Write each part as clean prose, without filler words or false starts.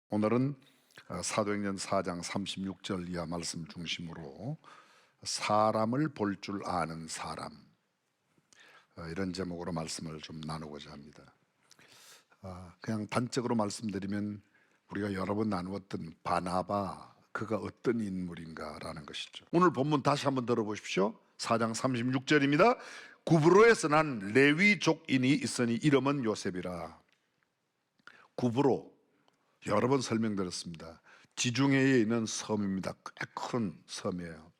오늘은 사도행전 4장 36절 이하 말씀 중심으로 사람을 볼 줄 아는 사람, 이런 제목으로 말씀을 좀 나누고자 합니다. 그냥 단적으로 말씀드리면 우리가 여러 번 나누었던 바나바, 그가 어떤 인물인가라는 것이죠. 오늘 본문 다시 한번 들어보십시오. 4장 36절입니다. 구브로에서 난 레위족인이 있으니 이름은 요셉이라. 구브로, 여러 번 설명드렸습니다. 지중해에 있는 섬입니다. 꽤 큰 섬이에요.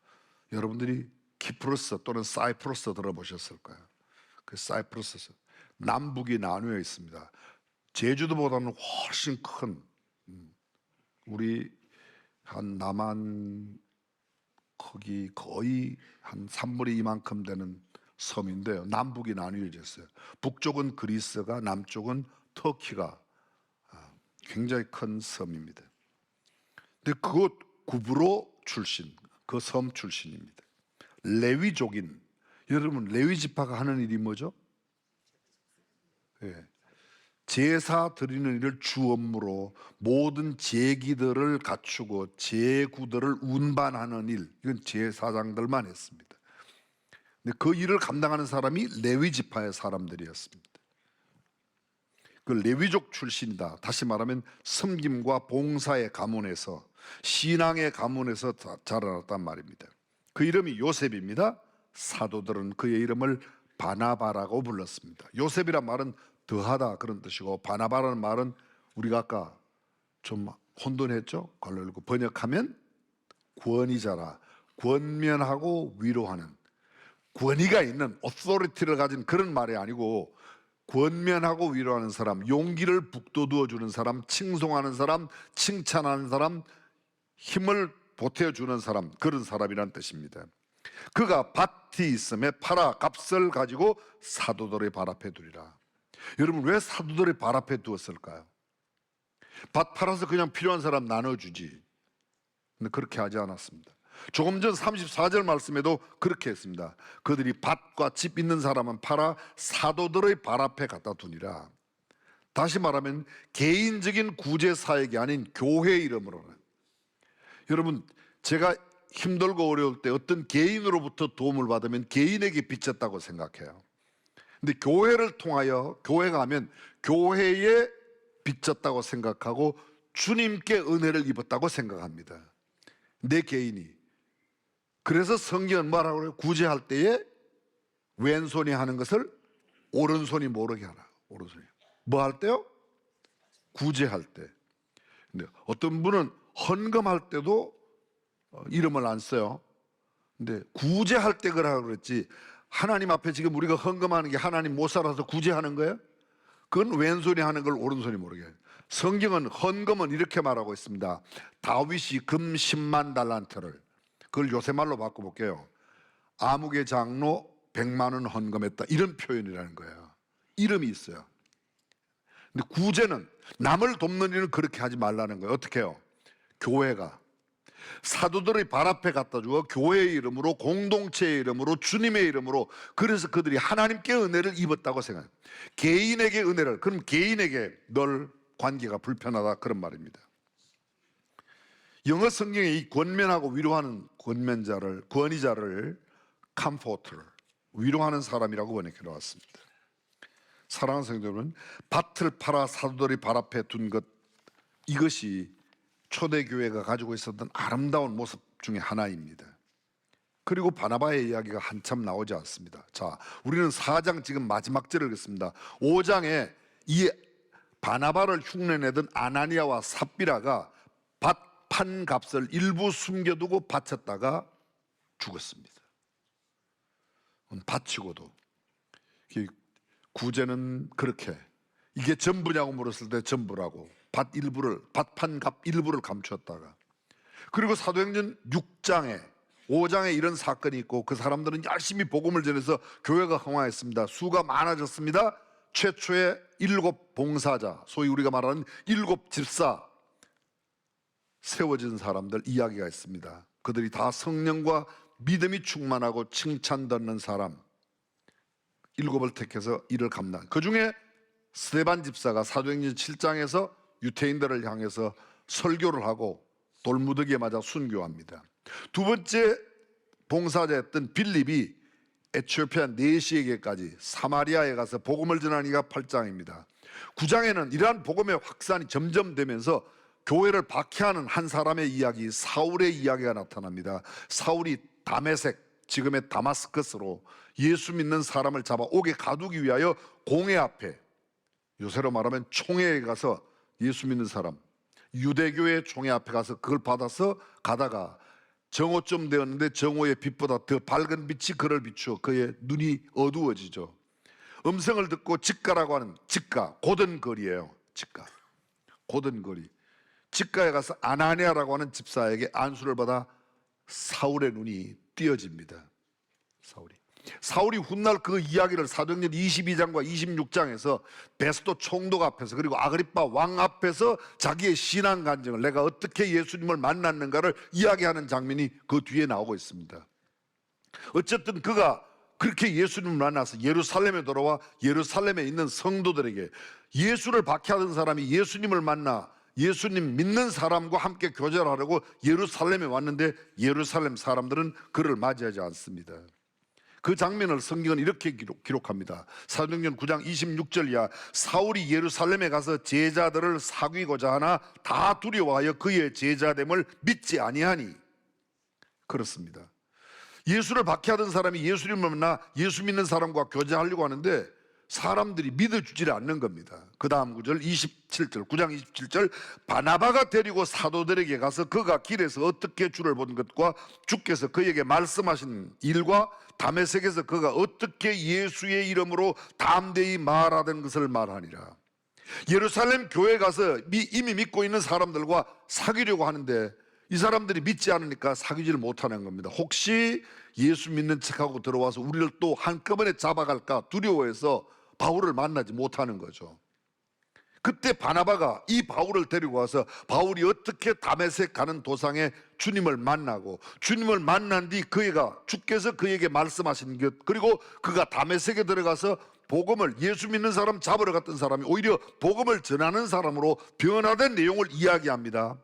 여러분들이 키프로스 또는 사이프러스 들어보셨을 거예요. 그 사이프러스 남북이 나누어 있습니다. 제주도보다는 훨씬 큰, 우리 한 남한 크기 거의 한 3분의 2만큼 되는 섬인데요, 남북이 나뉘어져 있어요. 북쪽은 그리스가, 남쪽은 터키가 굉장히 큰 섬입니다. 근데 그곳 구브로 출신, 그 섬 출신입니다. 레위족인, 여러분 레위 지파가 하는 일이 뭐죠? 제사 드리는 일을 주 업무로 모든 제기들을 갖추고 제구들을 운반하는 일, 이건 제사장들만 했습니다. 근데 그 일을 감당하는 사람이 레위 지파의 사람들이었습니다. 그 레위족 출신이다. 다시 말하면 섬김과 봉사의 가문에서, 신앙의 가문에서 자라났단 말입니다. 그 이름이 요셉입니다. 사도들은 그의 이름을 바나바라고 불렀습니다. 요셉이란 말은 더하다 그런 뜻이고, 바나바라는 말은 우리가 아까 좀 혼돈했죠? 걸러고 번역하면 권위자라, 권면하고 위로하는, 권위가 있는 authority를 가진 그런 말이 아니고, 권면하고 위로하는 사람, 용기를 북돋워 주는 사람, 칭송하는 사람, 칭찬하는 사람, 힘을 보태주는 사람, 그런 사람이란 뜻입니다. 그가 밭이 있음에 팔아 값을 가지고 사도들의 발 앞에 두리라. 여러분, 왜 사도들의 발 앞에 두었을까요? 밭 팔아서 그냥 필요한 사람 나눠주지. 근데 그렇게 하지 않았습니다. 조금 전 34절 말씀에도 그렇게 했습니다. 그들이 밭과 집 있는 사람은 팔아 사도들의 발 앞에 갖다 두니라. 다시 말하면 개인적인 구제 사역이 아닌 교회 이름으로는. 여러분, 제가 힘들고 어려울 때 어떤 개인으로부터 도움을 받으면 개인에게 빚졌다고 생각해요. 근데 교회를 통하여, 교회가 하면 교회에 빚졌다고 생각하고 주님께 은혜를 입었다고 생각합니다. 내 개인이. 그래서 성경은 뭐라고 그래요? 구제할 때에 왼손이 하는 것을 오른손이 모르게 하라. 오른손이. 뭐 할 때요? 구제할 때. 근데 어떤 분은 헌금할 때도 이름을 안 써요. 근데 구제할 때 그러라고 그랬지, 하나님 앞에 지금 우리가 헌금하는 게 하나님 못 살아서 구제하는 거예요? 그건 왼손이 하는 걸 오른손이 모르게 해요. 성경은 헌금은 이렇게 말하고 있습니다. 다윗이 금 10만 달란트를, 그걸 요새 말로 바꿔볼게요. 아무개 장로 100만 원 헌금했다, 이런 표현이라는 거예요. 이름이 있어요. 근데 구제는, 남을 돕는 일은 그렇게 하지 말라는 거예요. 어떻게 해요? 교회가 사도들의 발 앞에 갖다 주어 교회의 이름으로, 공동체의 이름으로, 주님의 이름으로, 그래서 그들이 하나님께 은혜를 입었다고 생각해요. 개인에게 은혜를, 그럼 개인에게 널 관계가 불편하다, 그런 말입니다. 영어 성경에 이 권면하고 위로하는 권위자를 comforter, 위로하는 사람이라고 번역해 놓았습니다. 사랑하는 성도 여러분, 밭을 팔아 사도들이 발 앞에 둔 것, 이것이 초대교회가 가지고 있었던 아름다운 모습 중에 하나입니다. 그리고 바나바의 이야기가 한참 나오지 않습니다. 자, 우리는 4장 지금 마지막 절을 읽습니다. 5장에 이 바나바를 흉내내던 아나니아와 삽비라가 밭 판 값을 일부 숨겨두고 바쳤다가 죽었습니다. 바치고도. 구제는 그렇게, 이게 전부냐고 물었을 때 전부라고, 밭 판 값 일부를 감추었다가. 그리고 사도행전 6장에 5장에 이런 사건이 있고, 그 사람들은 열심히 복음을 전해서 교회가 흥화했습니다. 수가 많아졌습니다. 최초의 7 봉사자, 소위 우리가 말하는 7 집사, 세워진 사람들 이야기가 있습니다. 그들이 다 성령과 믿음이 충만하고 칭찬 듣는 사람 7을 택해서 일을 감당. 그 중에 스데반 집사가 사도행전 7장에서 유태인들을 향해서 설교를 하고 돌무더기에 맞아 순교합니다. 두 번째 봉사자였던 빌립이 에티오피아 네시에게까지 사마리아에 가서 복음을 전하니가 8장입니다. 9장에는 이러한 복음의 확산이 점점 되면서 교회를 박해하는 한 사람의 이야기, 사울의 이야기가 나타납니다. 사울이 다메섹, 지금의 다마스커스로 예수 믿는 사람을 잡아 옥에 가두기 위하여 공회 앞에, 요새로 말하면 총회에 가서 예수 믿는 사람, 유대교의 총회 앞에 가서 그걸 받아서 가다가 정오쯤 되었는데 정오의 빛보다 더 밝은 빛이 그를 비추어 그의 눈이 어두워지죠. 음성을 듣고 직가라고 하는, 직가, 고든 거리예요. 직가, 고든 거리. 직가에 가서 아나니아라고 하는 집사에게 안수를 받아 사울의 눈이 띄어집니다. 사울이 훗날 그 이야기를 사도행전 22장과 26장에서 베스도 총독 앞에서 그리고 아그리빠 왕 앞에서 자기의 신앙 간증을, 내가 어떻게 예수님을 만났는가를 이야기하는 장면이 그 뒤에 나오고 있습니다. 어쨌든 그가 그렇게 예수님을 만나서 예루살렘에 돌아와 예루살렘에 있는 성도들에게, 예수를 박해하던 사람이 예수님을 만나 예수님 믿는 사람과 함께 교제하려고 예루살렘에 왔는데 예루살렘 사람들은 그를 맞이하지 않습니다. 그 장면을 성경은 이렇게 기록합니다. 사도행전 9장 26절 이하, 사울이 예루살렘에 가서 제자들을 사귀고자 하나 다 두려워하여 그의 제자됨을 믿지 아니하니. 그렇습니다. 예수를 박해하던 사람이 예수님을 만나 예수 믿는 사람과 교제하려고 하는데 사람들이 믿어주지 않는 겁니다. 그 다음 구절 27절, 9장 27절, 바나바가 데리고 사도들에게 가서 그가 길에서 어떻게 주를 본 것과 주께서 그에게 말씀하신 일과 다메섹에서 그가 어떻게 예수의 이름으로 담대히 말하던 것을 말하니라. 예루살렘 교회에 가서 이미 믿고 있는 사람들과 사귀려고 하는데 이 사람들이 믿지 않으니까 사귀지를 못하는 겁니다. 혹시 예수 믿는 척하고 들어와서 우리를 또 한꺼번에 잡아갈까 두려워해서 바울을 만나지 못하는 거죠. 그때 바나바가 이 바울을 데리고 와서 바울이 어떻게 다메섹 가는 도상에 주님을 만나고 주님을 만난 뒤 그가 주께서 그에게 말씀하신 것, 그리고 그가 다메섹에 들어가서 복음을, 예수 믿는 사람 잡으러 갔던 사람이 오히려 복음을 전하는 사람으로 변화된 내용을 이야기합니다.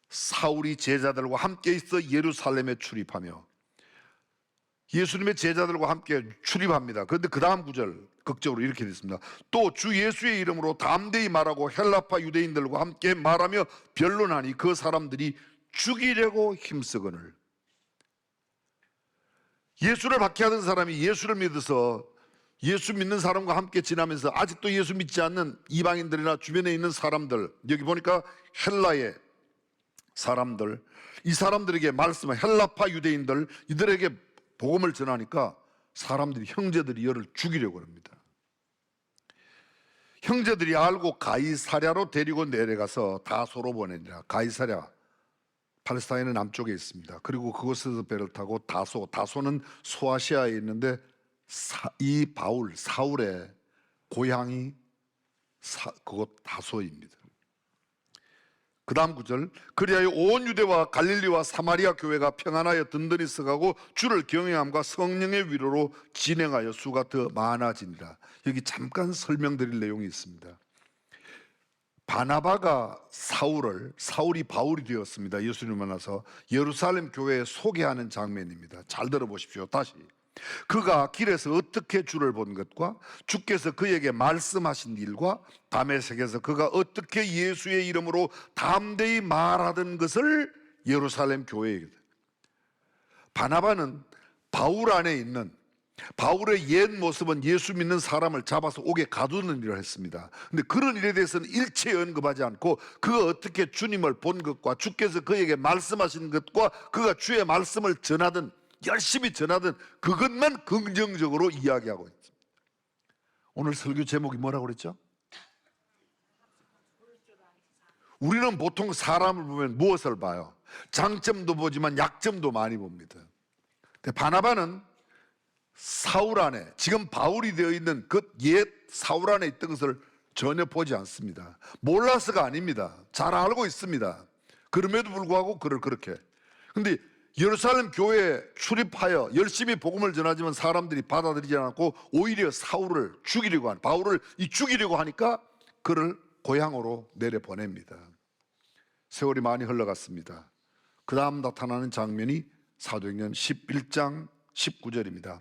사울이 제자들과 함께 있어 예루살렘에 출입하며, 예수님의 제자들과 함께 출입합니다. 그런데 그 다음 구절 극적으로 이렇게 됐습니다. 또 주 예수의 이름으로 담대히 말하고 헬라파 유대인들과 함께 말하며 변론하니 그 사람들이 죽이려고 힘쓰거늘. 예수를 박해하던 사람이 예수를 믿어서 예수 믿는 사람과 함께 지나면서 아직도 예수 믿지 않는 이방인들이나 주변에 있는 사람들, 여기 보니까 헬라의 사람들, 이 사람들에게 말씀을, 헬라파 유대인들, 이들에게 복음을 전하니까 사람들이, 형제들이 열을 죽이려고 합니다. 형제들이 알고 가이사랴로 데리고 내려가서 다소로 보내니라. 가이사랴, 팔레스타인의 남쪽에 있습니다. 그리고 그곳에서 배를 타고 다소는 소아시아에 있는데 이 바울, 사울의 고향이 그곳 다소입니다. 그 다음 구절, 그리하여 온 유대와 갈릴리와 사마리아 교회가 평안하여 든든히 서가고 주를 경외함과 성령의 위로로 진행하여 수가 더 많아지니라. 여기 잠깐 설명드릴 내용이 있습니다. 바나바가 사울이 바울이 되었습니다. 예수님을 만나서 예루살렘 교회에 소개하는 장면입니다. 잘 들어보십시오. 다시, 그가 길에서 어떻게 주를 본 것과 주께서 그에게 말씀하신 일과 다메섹에서 그가 어떻게 예수의 이름으로 담대히 말하던 것을 예루살렘 교회에, 바나바는 바울 안에 있는, 바울의 옛 모습은 예수 믿는 사람을 잡아서 옥에 가두는 일을 했습니다. 근데 그런 일에 대해서는 일체 언급하지 않고 그가 어떻게 주님을 본 것과 주께서 그에게 말씀하신 것과 그가 주의 말씀을 전하던, 열심히 전하던 그것만 긍정적으로 이야기하고 있습니다. 오늘 설교 제목이 뭐라고 그랬죠? 우리는 보통 사람을 보면 무엇을 봐요? 장점도 보지만 약점도 많이 봅니다. 근데 바나바는 사울 안에, 지금 바울이 되어 있는 그 옛 사울 안에 있던 것을 전혀 보지 않습니다. 몰라서가 아닙니다. 잘 알고 있습니다. 그럼에도 불구하고 그를 그렇게. 근데 예루살렘 교회에 출입하여 열심히 복음을 전하지만 사람들이 받아들이지 않았고 오히려 사울을 죽이려고 하는, 바울을 죽이려고 하니까 그를 고향으로 내려보냅니다. 세월이 많이 흘러갔습니다. 그 다음 나타나는 장면이 사도행전 11장 19절입니다.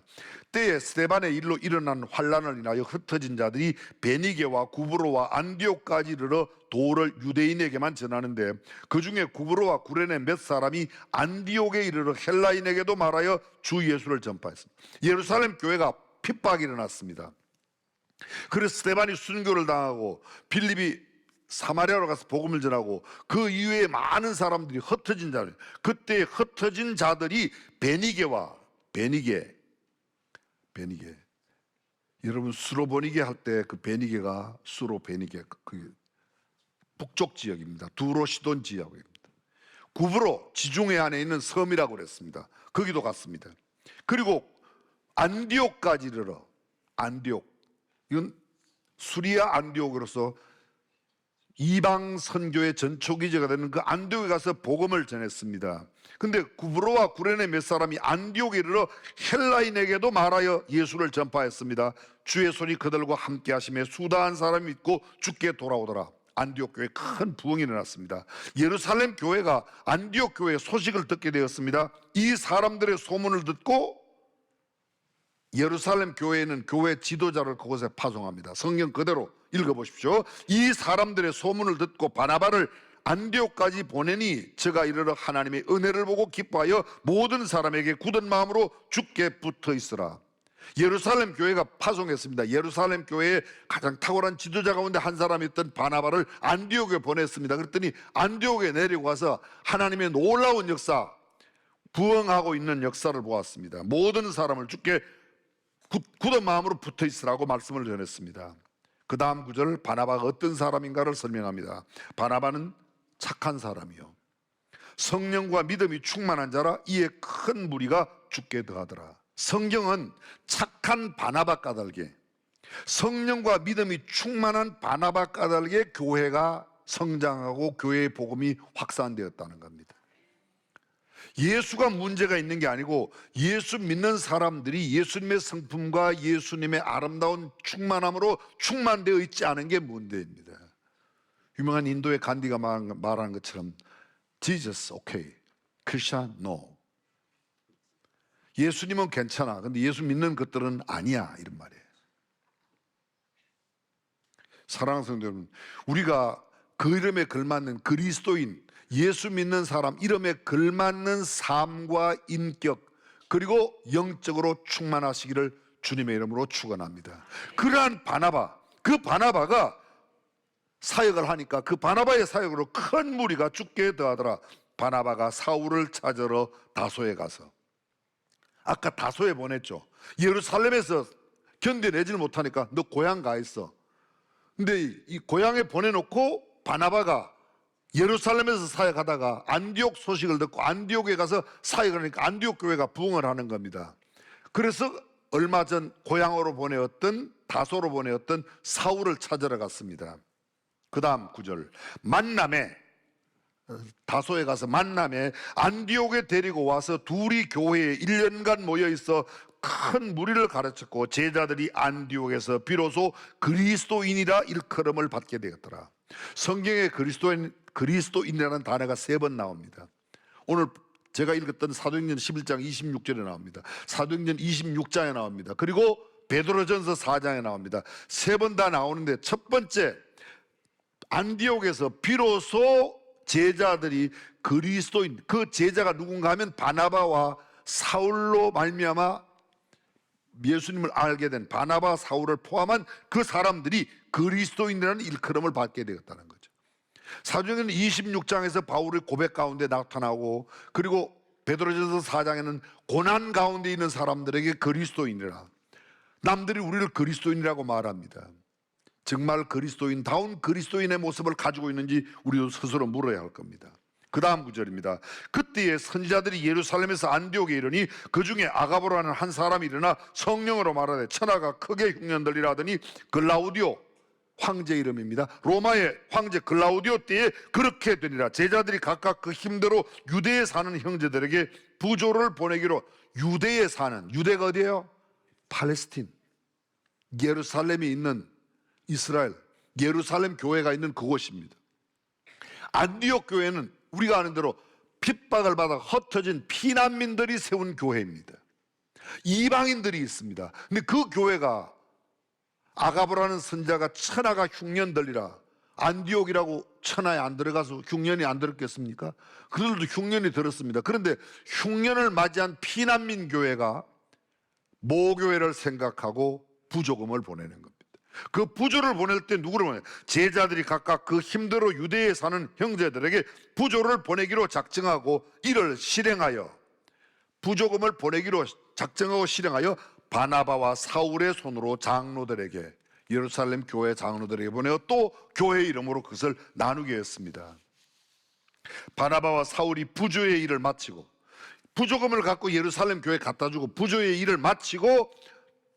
때에 스데반의 일로 일어난 환란을 인하여 흩어진 자들이 베니게와 구브로와 안디옥까지 이르러 도를 유대인에게만 전하는데, 그 중에 구브로와 구레네 몇 사람이 안디옥에 이르러 헬라인에게도 말하여 주 예수를 전파했습니다. 예루살렘 교회가 핍박이 일어났습니다. 그래서 스데반이 순교를 당하고 빌립이 사마리아로 가서 복음을 전하고 그 이후에 많은 사람들이 흩어진 자들, 그때 흩어진 자들이 베니게 여러분 수로보니게 할 때 그 베니게가 수로베니게 그 북쪽 지역입니다. 두로시돈 지역입니다. 구브로 지중해 안에 있는 섬이라고 그랬습니다. 거기도 갔습니다. 그리고 안디옥까지 이르러, 안디옥, 이건 수리아 안디옥으로서 이방 선교의 전초기지가 되는 그 안디옥에 가서 복음을 전했습니다. 근데 구브로와 구레네 몇 사람이 안디옥에 이르러 헬라인에게도 말하여 예수를 전파했습니다. 주의 손이 그들과 함께 하심에 수다한 사람이 믿고 주께 돌아오더라. 안디옥 교회에 큰 부흥이 일어났습니다. 예루살렘 교회가 안디옥 교회의 소식을 듣게 되었습니다. 이 사람들의 소문을 듣고 예루살렘 교회는 교회 지도자를 그곳에 파송합니다. 성경 그대로 읽어보십시오. 이 사람들의 소문을 듣고 바나바를 안디옥까지 보내니 저가 이르러 하나님의 은혜를 보고 기뻐하여 모든 사람에게 굳은 마음으로 주께 붙어 있으라. 예루살렘 교회가 파송했습니다. 예루살렘 교회에 가장 탁월한 지도자 가운데 한 사람이었던 바나바를 안디옥에 보냈습니다. 그랬더니 안디옥에 내리고 와서 하나님의 놀라운 역사, 부흥하고 있는 역사를 보았습니다. 모든 사람을 주께 굳은 마음으로 붙어 있으라고 말씀을 전했습니다. 그 다음 구절, 바나바가 어떤 사람인가를 설명합니다. 바나바는 착한 사람이요 성령과 믿음이 충만한 자라 이에 큰 무리가 죽게 더하더라. 성경은 착한 바나바 까닭에, 성령과 믿음이 충만한 바나바 까닭에 교회가 성장하고 교회의 복음이 확산되었다는 겁니다. 예수가 문제가 있는 게 아니고 예수 믿는 사람들이 예수님의 성품과 예수님의 아름다운 충만함으로 충만되어 있지 않은 게 문제입니다. 유명한 인도의 간디가 말하는 것처럼 Jesus okay, Christian no. 예수님은 괜찮아, 근데 예수 믿는 것들은 아니야, 이런 말이에요. 사랑하는 성도 여러분, 우리가 그 이름에 걸맞는 그리스도인, 예수 믿는 사람 이름에 걸맞는 삶과 인격, 그리고 영적으로 충만하시기를 주님의 이름으로 축원합니다. 그러한 바나바, 그 바나바가 사역을 하니까 그 바나바의 사역으로 큰 무리가 죽게 더하더라. 바나바가 사울을 찾으러 다소에 가서, 아까 다소에 보냈죠. 예루살렘에서 견뎌내질 못하니까 너 고향 가 있어. 근데 이 고향에 보내놓고 바나바가 예루살렘에서 사역하다가 안디옥 소식을 듣고 안디옥에 가서 사역을 하니까 안디옥 교회가 부흥을 하는 겁니다. 그래서 얼마 전 고향으로 보내었던, 다소로 보내었던 사울을 찾으러 갔습니다. 그 다음 구절, 만남에, 다소에 가서 만남에 안디옥에 데리고 와서 둘이 교회에 1년간 모여 있어 큰 무리를 가르쳤고 제자들이 안디옥에서 비로소 그리스도인이라 일컬음을 받게 되었더라. 성경에 그리스도인이라는 단어가 3번 나옵니다. 오늘 제가 읽었던 사도행전 11장 26절에 나옵니다. 사도행전 26장에 나옵니다. 그리고 베드로전서 4장에 나옵니다. 3번 다 나오는데 첫 번째, 안디옥에서 비로소 제자들이 그리스도인, 그 제자가 누군가 하면 바나바와 사울로 말미암아 예수님을 알게 된 바나바, 사울을 포함한 그 사람들이 그리스도인이라는 일컬음을 받게 되었다는 거죠. 사도행전 26장에서 바울의 고백 가운데 나타나고, 그리고 베드로전서 4장에는 고난 가운데 있는 사람들에게 그리스도인이라, 남들이 우리를 그리스도인이라고 말합니다. 정말 그리스도인다운 그리스도인의 모습을 가지고 있는지 우리도 스스로 물어야 할 겁니다. 그 다음 구절입니다. 그때에 선지자들이 예루살렘에서 안디옥에 이르니 그 중에 아가보라는 한 사람이 일어나 성령으로 말하되 천하가 크게 흉년들리라 하더니, 글라우디오 황제 이름입니다. 로마의 황제 글라우디오 때에 그렇게 되니라. 제자들이 각각 그 힘대로 유대에 사는 형제들에게 부조를 보내기로. 유대에 사는, 유대가 어디예요? 팔레스틴, 예루살렘이 있는 이스라엘, 예루살렘 교회가 있는 그곳입니다. 안디옥 교회는 우리가 아는 대로 핍박을 받아 흩어진 피난민들이 세운 교회입니다. 이방인들이 있습니다. 근데 그 교회가 아가보라는 선자가 천하가 흉년들이라, 안디옥이라고 천하에 안 들어가서 흉년이 안 들었겠습니까? 그들도 흉년이 들었습니다. 그런데 흉년을 맞이한 피난민 교회가 모교회를 생각하고 부조금을 보내는 겁니다. 그 부조를 보낼 때 누구를 보내요? 제자들이 각각 그 힘대로 유대에 사는 형제들에게 부조를 보내기로 작정하고 이를 실행하여, 부조금을 보내기로 작정하고 실행하여 바나바와 사울의 손으로 장로들에게, 예루살렘 교회 장로들에게 보내어 또 교회 이름으로 그것을 나누게 했습니다. 바나바와 사울이 부조의 일을 마치고, 부조금을 갖고 예루살렘 교회에 갖다 주고 부조의 일을 마치고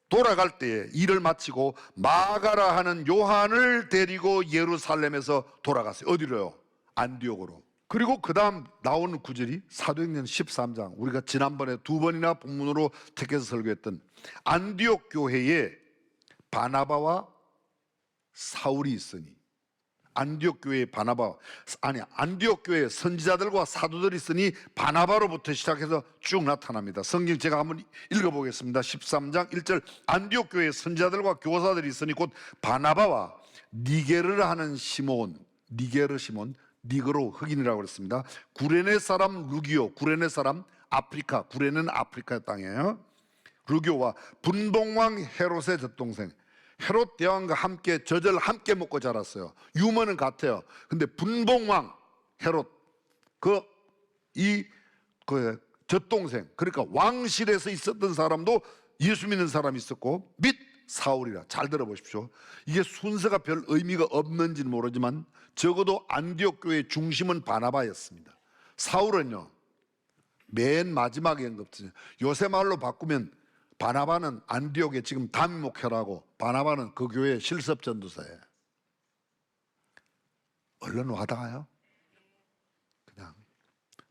돌아갈 때에, 일을 마치고 마가라 하는 요한을 데리고 예루살렘에서 돌아갔어요. 어디로요? 안디옥으로. 그리고 그 다음 나오는 구절이 사도행전 13장, 우리가 지난번에 두 번이나 본문으로 택해서 설교했던 안디옥 교회에 바나바와 사울이 있으니, 안디옥 교회에 안디옥 교회에 선지자들과 사도들이 있으니 바나바로부터 시작해서 쭉 나타납니다. 성경 제가 한번 읽어보겠습니다. 13장 1절, 안디옥 교회에 선지자들과 교사들이 있으니 곧 바나바와 니게르 하는 시몬, 니그로 흑인이라고 그랬습니다. 구레네 사람 루기오, 구레네 사람 아프리카, 구레네는 아프리카 땅이에요. 루기오와 분봉왕 헤롯의 젖동생, 헤롯 대왕과 함께 젖을 함께 먹고 자랐어요. 유머는 같아요. 근데 분봉왕 헤롯, 그 젖동생, 그러니까 왕실에서 있었던 사람도 예수 믿는 사람이 있었고, 및 사울이라. 잘 들어보십시오. 이게 순서가 별 의미가 없는지는 모르지만 적어도 안디옥 교회의 중심은 바나바였습니다. 사울은요, 맨 마지막에 언급되죠. 요새 말로 바꾸면 바나바는 안디옥의 지금 담임 목회라고, 바나바는 그 교회의 실습 전도사예요. 얼른 와닿아요? 그냥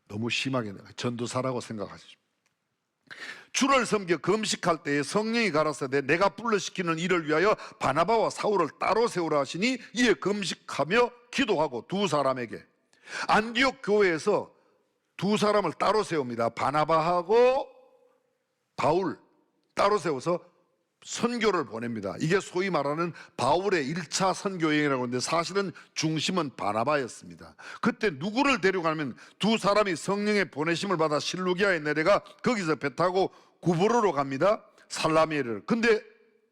너무 심하게 전도사라고 생각하시죠. 주를 섬겨 금식할 때에 성령이 가라사대 내가 불러시키는 일을 위하여 바나바와 사울을 따로 세우라 하시니 이에 금식하며 기도하고 두 사람에게, 안디옥 교회에서 두 사람을 따로 세웁니다. 바나바하고 바울 따로 세워서 선교를 보냅니다. 이게 소위 말하는 바울의 1차 선교여행이라고 하는데 사실은 중심은 바나바였습니다. 그때 누구를 데려가면 두 사람이 성령의 보내심을 받아 실루기아에 내려가 거기서 배 타고 구브로로 갑니다. 살라미에를. 근데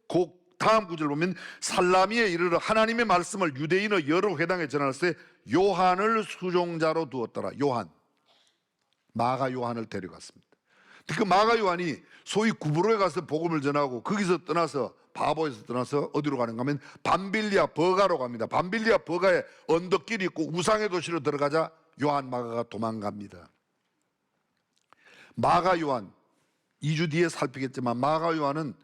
그 다음 구절 보면 살라미에 이르러 하나님의 말씀을 유대인의 여러 회당에 전할 때 요한을 수종자로 두었더라. 요한, 마가 요한을 데려갔습니다. 그 마가 요한이 소위 구브로에 가서 복음을 전하고 거기서 떠나서, 바보에서 떠나서 어디로 가는가 하면 밤빌리아 버가로 갑니다. 밤빌리아 버가에 언덕길이 있고 우상의 도시로 들어가자 요한 마가가 도망갑니다. 마가 요한, 2주 뒤에 살피겠지만 마가 요한은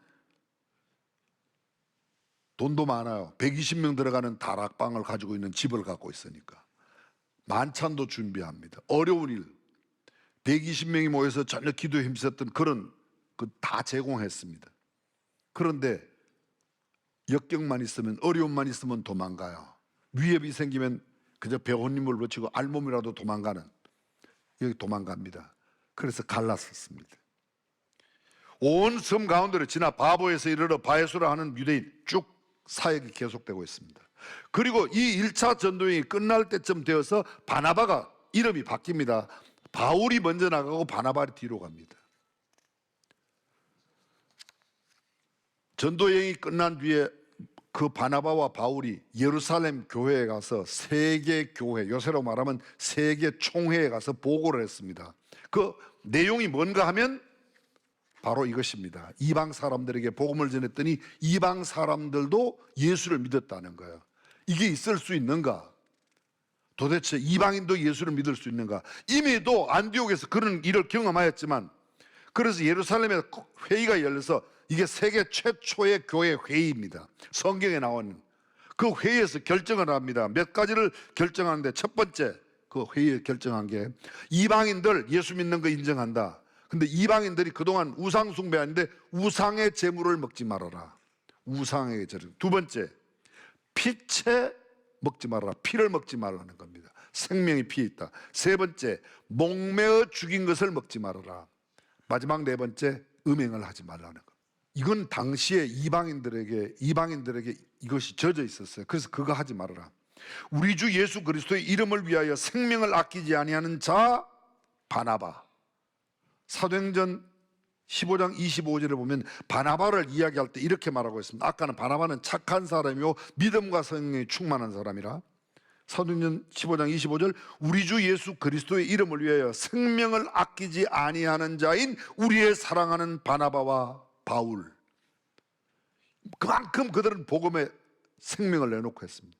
돈도 많아요. 120명 들어가는 다락방을 가지고 있는 집을 갖고 있으니까 만찬도 준비합니다. 어려운 일, 120명이 모여서 저녁 기도에 힘썼던 그런 다 제공했습니다. 그런데 역경만 있으면, 어려움만 있으면 도망가요. 위협이 생기면 그저 배우님을 붙이고 알몸이라도 도망가는, 여기 도망갑니다. 그래서 갈라섰습니다. 온 섬 가운데를 지나 바보에서 이르러 바에수라 하는 유대인, 쭉 사역이 계속되고 있습니다. 그리고 이 1차 전도행이 끝날 때쯤 되어서 바나바가 이름이 바뀝니다. 바울이 먼저 나가고 바나바가 뒤로 갑니다. 전도여행이 끝난 뒤에 그 바나바와 바울이 예루살렘 교회에 가서 세계 교회, 요새로 말하면 세계 총회에 가서 보고를 했습니다. 그 내용이 뭔가 하면 바로 이것입니다. 이방 사람들에게 복음을 전했더니 이방 사람들도 예수를 믿었다는 거예요. 이게 있을 수 있는가? 도대체 이방인도 예수를 믿을 수 있는가? 이미도 안디옥에서 그런 일을 경험하였지만, 그래서 예루살렘에 회의가 열려서, 이게 세계 최초의 교회 회의입니다. 성경에 나오는 그 회의에서 결정을 합니다. 몇 가지를 결정하는데, 첫 번째 그 회의에 결정한 게 이방인들 예수 믿는 거 인정한다. 근데 이방인들이 그동안 우상 숭배하는데 우상의 제물을 먹지 말아라. 우상의 제물. 두 번째, 피채 먹지 말아라. 피를 먹지 말라는 겁니다. 생명이 피에 있다. 세 번째, 목매어 죽인 것을 먹지 말아라. 마지막 네 번째, 음행을 하지 말라는 것. 이건 당시에 이방인들에게 이것이 젖어 있었어요. 그래서 그거 하지 말아라. 우리 주 예수 그리스도의 이름을 위하여 생명을 아끼지 아니하는 자 바나바. 사도행전 15장 25절에 보면 바나바를 이야기할 때 이렇게 말하고 있습니다. 아까는 바나바는 착한 사람이요 믿음과 성령이 충만한 사람이라. 사도행전 15장 25절, 우리 주 예수 그리스도의 이름을 위하여 생명을 아끼지 아니하는 자인 우리의 사랑하는 바나바와 바울. 그만큼 그들은 복음에 생명을 내놓고 했습니다.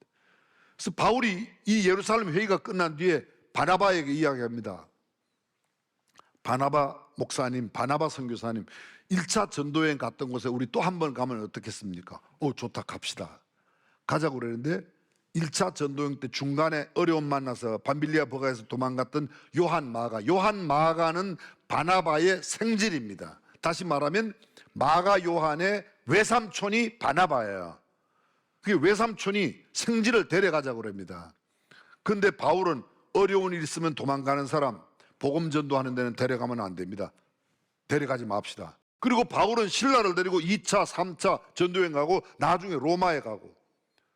그래서 바울이 이 예루살렘 회의가 끝난 뒤에 바나바에게 이야기합니다. 바나바 목사님, 바나바 선교사님, 1차 전도여행 갔던 곳에 우리 또 한 번 가면 어떻겠습니까? 좋다, 갑시다. 가자고 그러는데 1차 전도여행 때 중간에 어려움 만나서 밤빌리아 버가에서 도망갔던 요한 마가는 바나바의 생질입니다. 다시 말하면 마가 요한의 외삼촌이 바나바예요. 그게 외삼촌이 생질을 데려가자고 그럽니다. 근데 바울은 어려운 일 있으면 도망가는 사람, 복음 전도하는 데는 데려가면 안 됩니다. 데려가지 맙시다. 그리고 바울은 신라를 데리고 2차, 3차 전도여행 가고 나중에 로마에 가고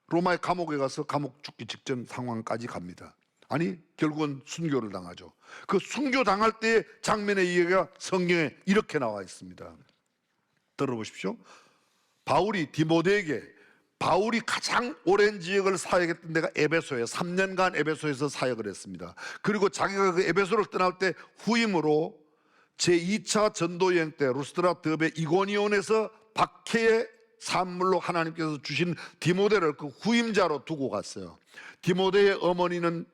로마의 감옥에 가서 감옥 죽기 직전 상황까지 갑니다. 아니 결국은 순교를 당하죠. 그 순교 당할 때의 장면의 이야기가 성경에 이렇게 나와 있습니다. 들어보십시오. 바울이 디모데에게 바울이 가장 오랜 지역을 사역했던 데가 에베소예요. 3년간 에베소에서 사역을 했습니다. 그리고 자기가 그 에베소를 떠날 때 후임으로 제2차 전도여행 때 루스드라, 더베, 이고니온에서 박해의 산물로 하나님께서 주신 디모데를 그 후임자로 두고 갔어요. 디모데의 어머니는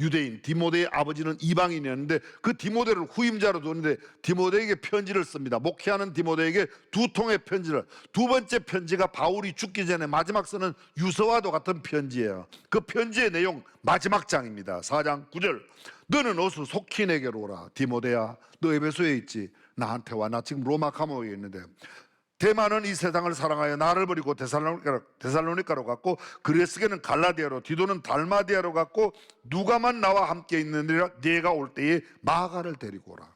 유대인, 디모데의 아버지는 이방인이었는데 그 디모데를 후임자로 두는데 디모데에게 편지를 씁니다. 목회하는 디모데에게 2통의 편지를. 두 번째 편지가 바울이 죽기 전에 마지막 쓰는 유서와도 같은 편지예요. 그 편지의 내용 마지막 장입니다. 4장 9절, 너는 어서 속히 내게로 오라. 디모데야, 너 에베소에 있지? 나한테 와. 나 지금 로마 감옥에 있는데 대만은 이 세상을 사랑하여 나를 버리고 데살로니카로 갔고, 그레스게는 갈라디아로, 디도는 달마디아로 갔고, 누가만 나와 함께 있느니라. 네가 올 때에 마가를 데리고 오라.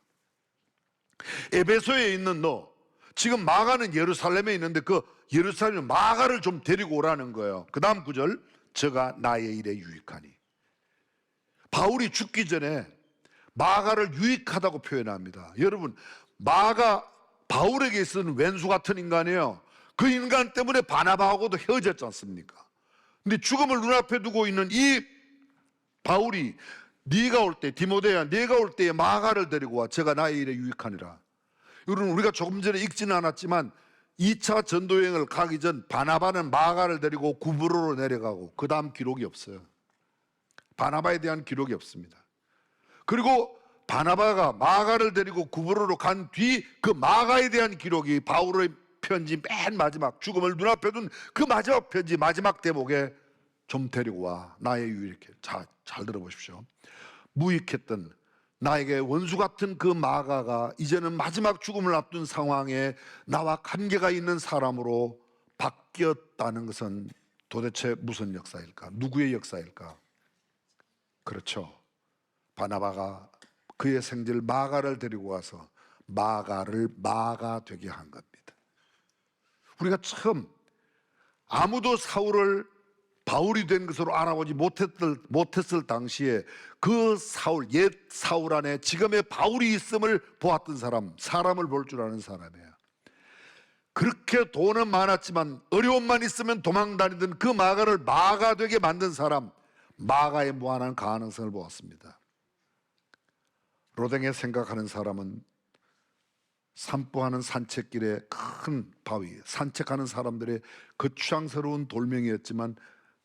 에베소에 있는 너, 지금 마가는 예루살렘에 있는데 그 예루살렘에 마가를 좀 데리고 오라는 거예요. 그 다음 구절, 저가 나의 일에 유익하니. 바울이 죽기 전에 마가를 유익하다고 표현합니다. 여러분, 마가 바울에게 있어서는 왼수 같은 인간이에요. 그 인간 때문에 바나바하고도 헤어졌지 않습니까? 근데 죽음을 눈앞에 두고 있는 이 바울이 네가 올 때, 디모데야, 네가 올 때에 마가를 데리고 와. 제가 나의 일에 유익하니라. 여러분, 우리가 조금 전에 읽지는 않았지만 2차 전도여행을 가기 전 바나바는 마가를 데리고 구브로로 내려가고 그 다음 기록이 없어요. 바나바에 대한 기록이 없습니다. 그리고 바나바가 마가를 데리고 구브로로 간 뒤 그 마가에 대한 기록이 바울의 편지 맨 마지막, 죽음을 눈앞에 둔 그 마지막 편지 마지막 대목에 좀 데리고 와. 나의 유익해. 잘 들어보십시오. 무익했던 나에게 원수 같은 그 마가가 이제는 마지막 죽음을 앞둔 상황에 나와 관계가 있는 사람으로 바뀌었다는 것은 도대체 무슨 역사일까? 누구의 역사일까? 그렇죠. 바나바가 그의 생질 마가를 데리고 와서 마가를 마가 되게 한 겁니다. 우리가 처음 아무도 사울을 바울이 된 것으로 알아보지 못했을 당시에 그 사울, 옛 사울 안에 지금의 바울이 있음을 보았던 사람을 볼 줄 아는 사람이에요. 그렇게 돈은 많았지만 어려움만 있으면 도망다니던 그 마가를 마가 되게 만든 사람, 마가의 무한한 가능성을 보았습니다. 로댕에 생각하는 사람은 산보하는 산책길에 큰 바위, 산책하는 사람들의 거추장스러운 돌멩이였지만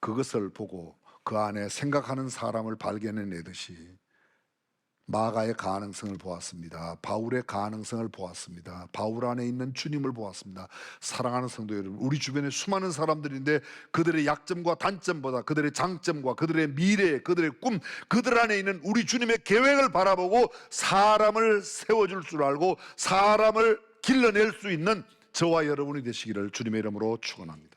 그것을 보고 그 안에 생각하는 사람을 발견해내듯이 마가의 가능성을 보았습니다. 바울의 가능성을 보았습니다. 바울 안에 있는 주님을 보았습니다. 사랑하는 성도 여러분, 우리 주변에 수많은 사람들인데 그들의 약점과 단점보다 그들의 장점과 그들의 미래, 그들의 꿈, 그들 안에 있는 우리 주님의 계획을 바라보고 사람을 세워줄 줄 알고 사람을 길러낼 수 있는 저와 여러분이 되시기를 주님의 이름으로 축원합니다.